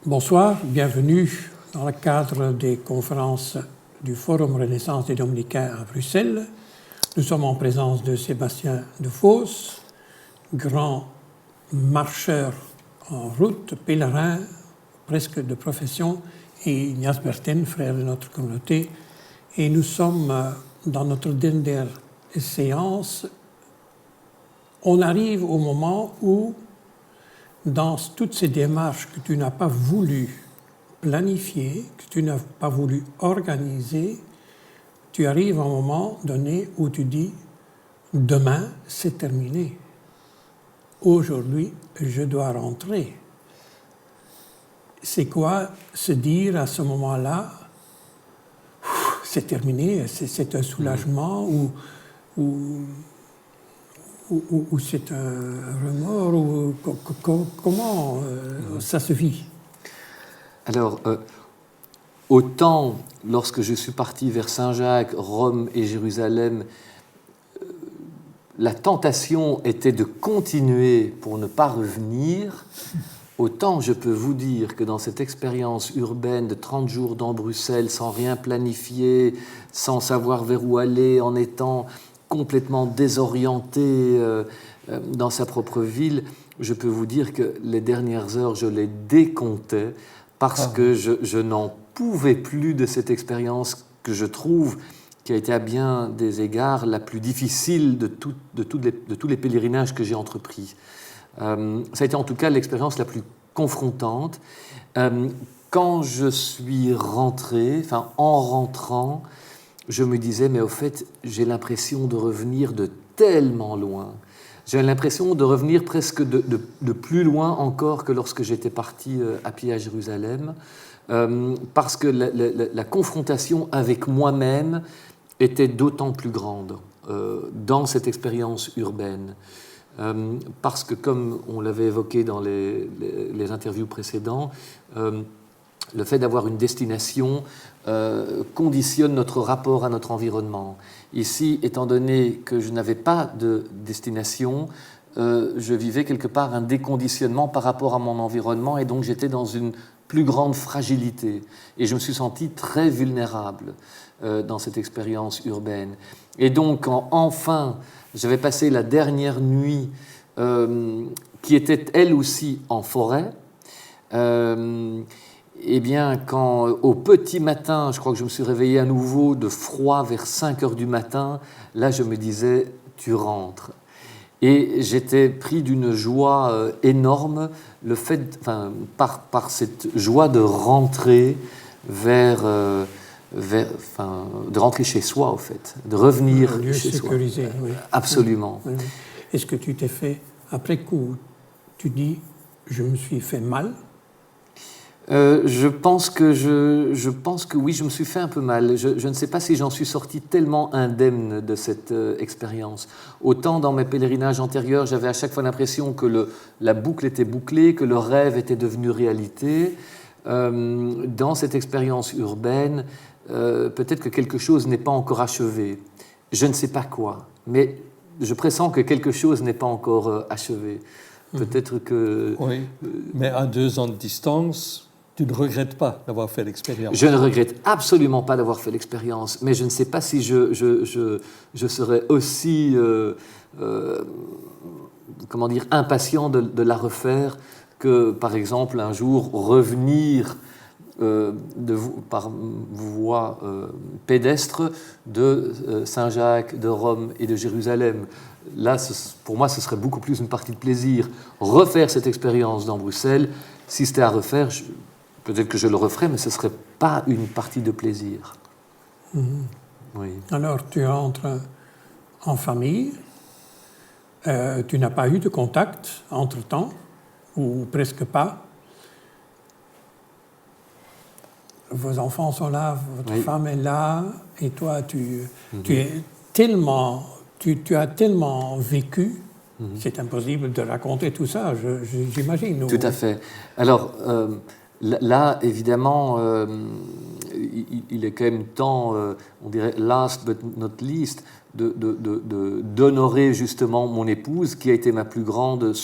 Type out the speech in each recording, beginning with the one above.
Bonsoir, bienvenue dans le cadre des conférences du Forum Renaissance des Dominicains à Bruxelles. Nous sommes en présence de Sébastien Defosse, grand marcheur en route, pèlerin, presque de profession, et Ignace Bertin, frère de notre communauté. Et nous sommes dans notre dernière séance. On arrive au moment où, dans toutes ces démarches que tu n'as pas voulu planifier, que tu n'as pas voulu organiser, tu arrives à un moment donné où tu dis « Demain, c'est terminé. Aujourd'hui, je dois rentrer. » C'est quoi se dire à ce moment-là « C'est terminé, c'est un soulagement » ou c'est un remords, ou comment ça se vit? Alors, autant lorsque je suis parti vers Saint-Jacques, Rome et Jérusalem, la tentation était de continuer pour ne pas revenir, autant je peux vous dire que dans cette expérience urbaine de 30 jours dans Bruxelles, sans rien planifier, sans savoir vers où aller, en étant complètement désorienté dans sa propre ville, je peux vous dire que les dernières heures, je les décomptais parce que je n'en pouvais plus de cette expérience que je trouve qui a été à bien des égards la plus difficile de tous les pèlerinages que j'ai entrepris. Ça a été en tout cas l'expérience la plus confrontante. Quand je suis rentré, en rentrant, je me disais, mais au fait, j'ai l'impression de revenir de tellement loin. J'ai l'impression de revenir presque de plus loin encore que lorsque j'étais parti à pied à Jérusalem, parce que la confrontation avec moi-même était d'autant plus grande dans cette expérience urbaine. Parce que, comme on l'avait évoqué dans les interviews précédentes, le fait d'avoir une destination conditionne notre rapport à notre environnement. Ici, étant donné que je n'avais pas de destination, je vivais quelque part un déconditionnement par rapport à mon environnement et donc j'étais dans une plus grande fragilité. Et je me suis senti très vulnérable dans cette expérience urbaine. Et donc, quand enfin j'avais passé la dernière nuit, qui était elle aussi en forêt, eh bien, quand au petit matin, je crois que je me suis réveillé à nouveau de froid vers 5 heures du matin, là je me disais, tu rentres. Et j'étais pris d'une joie énorme, le fait, par cette joie de rentrer de rentrer chez soi, au fait, de revenir un lieu chez sécurisé, soi. Oui. Absolument. Oui. Est-ce que tu t'es fait, après coup, tu dis, je me suis fait mal? Je pense que oui, je me suis fait un peu mal. Je ne sais pas si j'en suis sorti tellement indemne de cette expérience. Autant dans mes pèlerinages antérieurs, j'avais à chaque fois l'impression que la boucle était bouclée, que le rêve était devenu réalité. Dans cette expérience urbaine, peut-être que quelque chose n'est pas encore achevé. Je ne sais pas quoi, mais je pressens que quelque chose n'est pas encore achevé. Peut-être que... Oui, mais à 2 ans de distance, tu ne regrettes pas d'avoir fait l'expérience? Je ne regrette absolument pas d'avoir fait l'expérience, mais je ne sais pas si je serais aussi impatient de la refaire que, par exemple, un jour revenir par voie pédestre de Saint-Jacques, de Rome et de Jérusalem. Là, pour moi, ce serait beaucoup plus une partie de plaisir. Refaire cette expérience dans Bruxelles, si c'était à refaire, peut-être que je le referais, mais ce ne serait pas une partie de plaisir. Oui. Alors, tu rentres en famille, tu n'as pas eu de contact entre-temps, ou presque pas. Vos enfants sont là, votre femme est là, et toi, tu as tellement vécu, c'est impossible de raconter tout ça, j'imagine. Tout à fait. Alors, là, évidemment, il est quand même temps, on dirait last but not least, d'honorer justement mon épouse, qui a été ma plus grande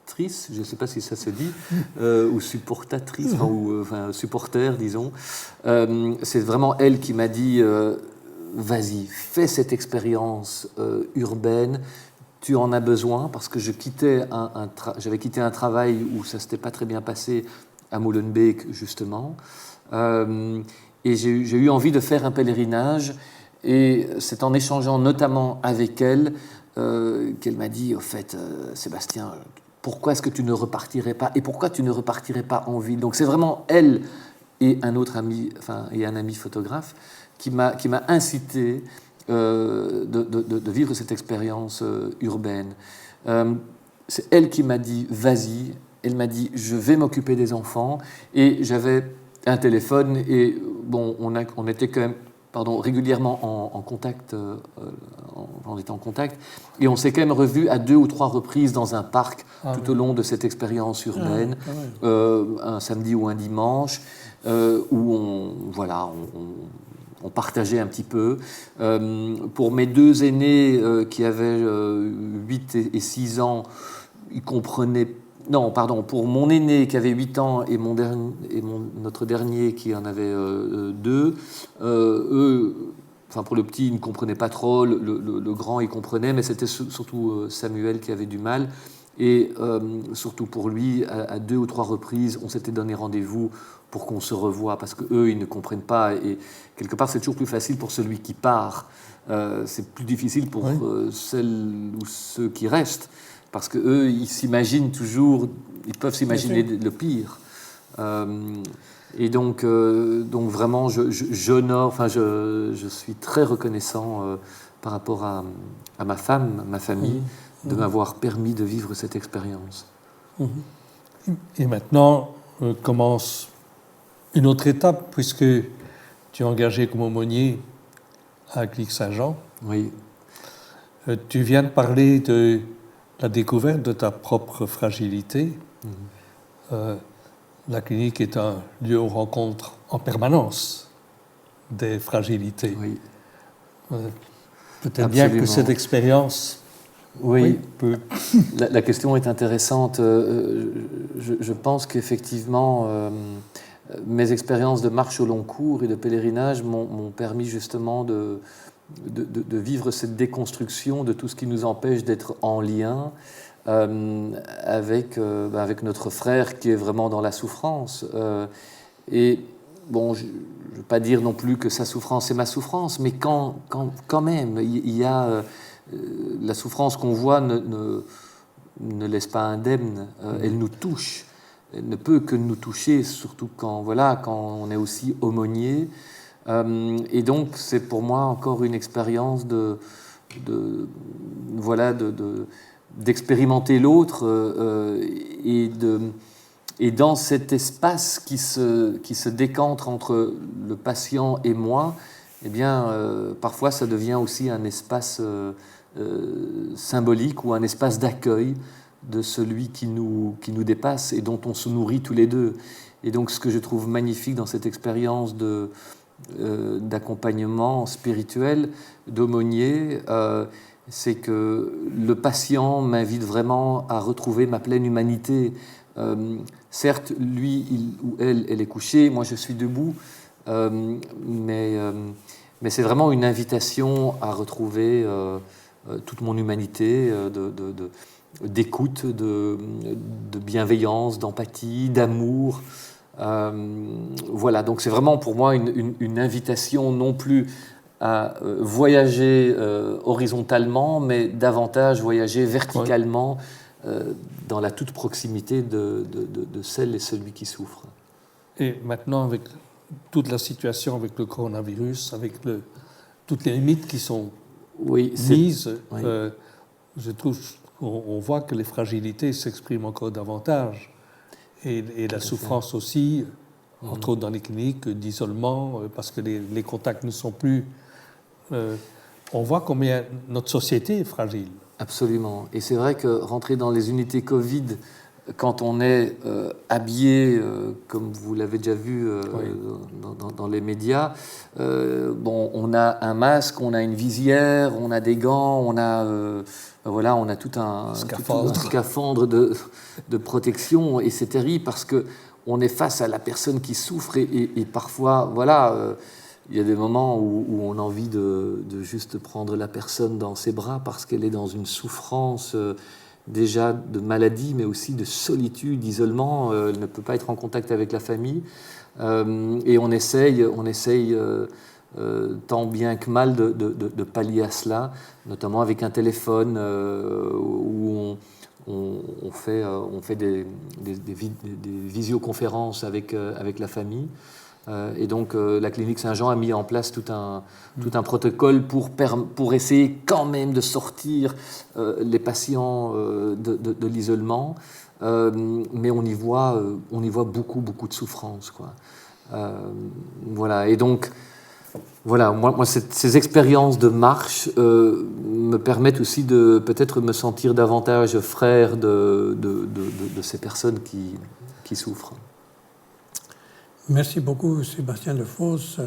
supportatrice, je ne sais pas si ça se dit, ou supportatrice, enfin supporter, disons. C'est vraiment elle qui m'a dit vas-y, fais cette expérience urbaine, tu en as besoin, parce que j'avais quitté un travail où ça ne s'était pas très bien passé à Molenbeek, justement. Et j'ai eu envie de faire un pèlerinage, et c'est en échangeant notamment avec elle qu'elle m'a dit, au fait, Sébastien, pourquoi est-ce que tu ne repartirais pas, et pourquoi tu ne repartirais pas en ville? Donc c'est vraiment elle et un autre ami, et un ami photographe, qui m'a incité de vivre cette expérience urbaine. C'est elle qui m'a dit, vas-y. Elle m'a dit, je vais m'occuper des enfants. Et j'avais un téléphone, et bon, on était quand même régulièrement en contact, on était en contact, et on s'est quand même revus à 2 ou 3 reprises dans un parc tout au long de cette expérience urbaine, un samedi ou un dimanche, où on partageait un petit peu. Pour mes 2 aînés qui avaient 8 et 6 ans, ils comprenaient. Non, pardon, pour mon aîné qui avait 8 ans et notre dernier qui en avait 2, eux, pour le petit, ils ne comprenaient pas trop, le grand, il comprenait, mais c'était surtout Samuel qui avait du mal. Et surtout pour lui, à 2 ou 3 reprises, on s'était donné rendez-vous pour qu'on se revoie, parce qu'eux, ils ne comprennent pas. Et quelque part, c'est toujours plus facile pour celui qui part. C'est plus difficile pour celles ou ceux qui restent, parce qu'eux, ils s'imaginent toujours, ils peuvent s'imaginer le pire. Et donc vraiment, j'honore, je suis très reconnaissant par rapport à ma femme, ma famille, de m'avoir permis de vivre cette expérience. Et maintenant commence une autre étape, puisque tu es engagé comme aumônier à Clique-Saint-Jean. Oui. Tu viens de parler de la découverte de ta propre fragilité. La clinique est un lieu où on rencontre en permanence des fragilités. Oui. Peut-être bien que cette expérience... Oui, la question est intéressante. Je pense qu'effectivement, mes expériences de marche au long cours et de pèlerinage m'ont permis justement de vivre cette déconstruction de tout ce qui nous empêche d'être en lien avec notre frère qui est vraiment dans la souffrance. Et bon, je ne veux pas dire non plus que sa souffrance est ma souffrance, mais quand même, il y a... la souffrance qu'on voit ne laisse pas indemne, elle nous touche, elle ne peut que nous toucher, surtout quand on est aussi aumônier. Et donc c'est pour moi encore une expérience d'expérimenter l'autre et dans cet espace qui se décantre entre le patient et moi, eh bien, parfois ça devient aussi un espace symbolique ou un espace d'accueil de celui qui nous dépasse et dont on se nourrit tous les deux. Et donc ce que je trouve magnifique dans cette expérience d'accompagnement spirituel, d'aumônier, c'est que le patient m'invite vraiment à retrouver ma pleine humanité. Certes, lui ou elle est couché, moi je suis debout, mais c'est vraiment une invitation à retrouver toute mon humanité d'écoute, de bienveillance, d'empathie, d'amour. Voilà, donc c'est vraiment pour moi une invitation non plus à voyager horizontalement, mais davantage voyager verticalement dans la toute proximité de celle et celui qui souffre. Et maintenant, avec toute la situation avec le coronavirus, avec toutes les limites qui sont mises, je trouve qu'on voit que les fragilités s'expriment encore davantage. Et la souffrance aussi, entre autres dans les cliniques, d'isolement, parce que les contacts ne sont plus... on voit combien notre société est fragile. Absolument. Et c'est vrai que rentrer dans les unités Covid quand on est habillé, comme vous l'avez déjà vu dans les médias, on a un masque, on a une visière, on a des gants, on a tout un scaphandre de protection, et c'est terrible parce qu'on est face à la personne qui souffre, et parfois, il y a des moments où on a envie de juste prendre la personne dans ses bras parce qu'elle est dans une souffrance déjà de maladie, mais aussi de solitude, d'isolement. Elle ne peut pas être en contact avec la famille. Et on essaye tant bien que mal de pallier à cela, notamment avec un téléphone où on fait des visioconférences avec la famille. Et donc la clinique Saint-Jean a mis en place tout un protocole pour essayer quand même de sortir les patients de l'isolement, mais on y voit beaucoup de souffrance, quoi. Et donc moi ces expériences de marche me permettent aussi de peut-être me sentir davantage frère de ces personnes qui souffrent. Merci beaucoup, Sébastien Defosse.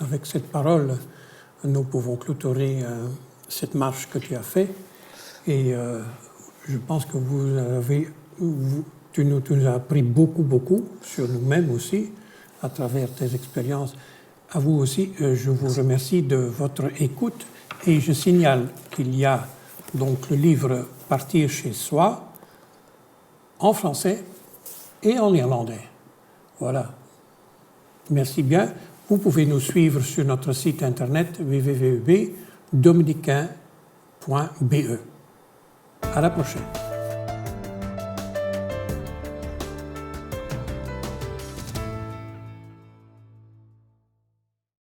Avec cette parole, nous pouvons clôturer cette marche que tu as faite. Et je pense que tu nous as appris beaucoup sur nous-mêmes aussi, à travers tes expériences. À vous aussi, je vous remercie de votre écoute. Et je signale qu'il y a donc le livre « Partir chez soi » en français et en irlandais. Voilà. Merci bien. Vous pouvez nous suivre sur notre site internet www.dominicain.be. À la prochaine.